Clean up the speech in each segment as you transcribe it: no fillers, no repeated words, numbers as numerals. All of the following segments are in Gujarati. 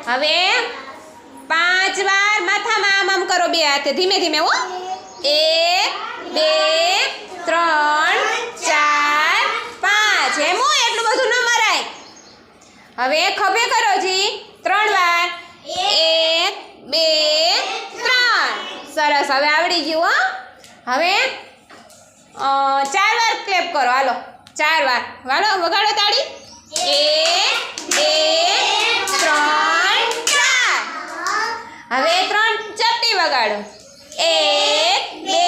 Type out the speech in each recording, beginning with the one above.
હવે 5 વાર માથામાં આમ આમ કરો બે હાથે ધીમે ધીમે હો 1 2 3 4 5 એમ હો એટલું બધું ન મરાય હવે ખભે કરો જી 3 વાર 1 2 3 સરસ હવે આવડી ગયું હો હવે 4 વાર ક્લેપ કરો હાલો 4 વાર હાલો વગાડો તાળી 1 2 3 4 હવે 3 ચપટી વગાડો 1 2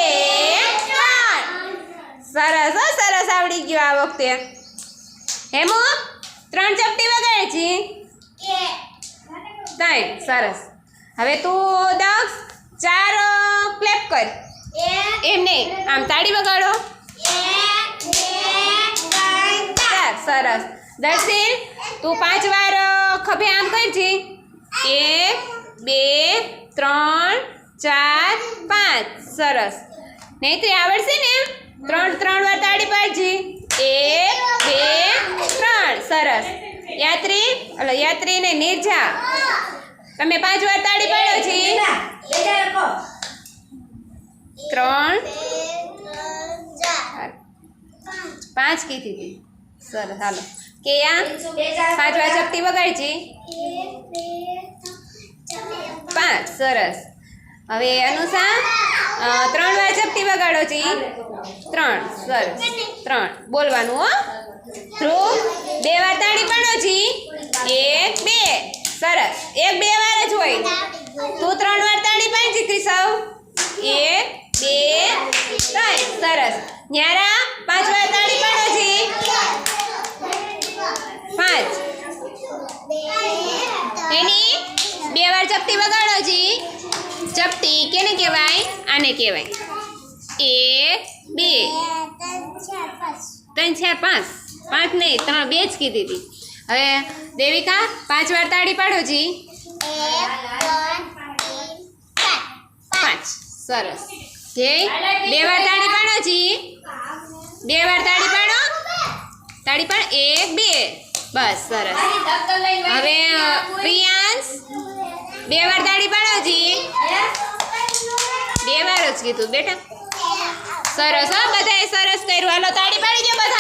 3 સરસ હો સરસ આવડી ગયું આ વખતે હેમો 3 ચપટી વગાડે છે 3 સરસ હવે તું દક્ષ 4 ક્લેપ કર એમ નહીં આમ તાળી વગાડો 1 2 3 4 સરસ દર્શિલ તું 5 વાર ખભે આમ કરજી 1 2 3 4 5 સરસ નહીતરી આવડશે ને 3 વાર તાળી પાડજી 1 2 3 સરસ યાત્રી ને નિર્જા તમે 5 વાર તાળી પાડો છી 3 5 કીધી હતી સરસ હાલો કે આ 5 વાર ચપટી વગાડજી 5 સરસ હવે અનુષા 3 વાર ચપટી વગાડો જી 3 સરસ 3 બોલવાનું હો ધ્રુવ 2 વાર તાળી પાડો જી 1 2 સરસ 1 2 વાર જ હોય તું 3 વાર તાળી પાડજી ત્રિસવ 1 2 3 સરસ ન્યારા 5 વાર તાળી પાડો જી 5 એની 2 વાર ચપટી વગાડો જી ચપટી કેને કહેવાય આને કહેવાય 1 2 3 4 5 5 નહીં 3 2 જ કીધી હતી હવે દેવિકા 5 વાર તાળી પાડો જી 5 સરસ જય 2 વાર તાળી પાડો જી 2 વાર તાળી પાડો 1 2 બસ સરસ હવે પ્રિયાંશ 2 વાર તાળી પાડો જી 2 વાર જ કીધું બેટા સરસ હો બધાએ સરસ કર્યું હાલો તાળી પાડી દો બધા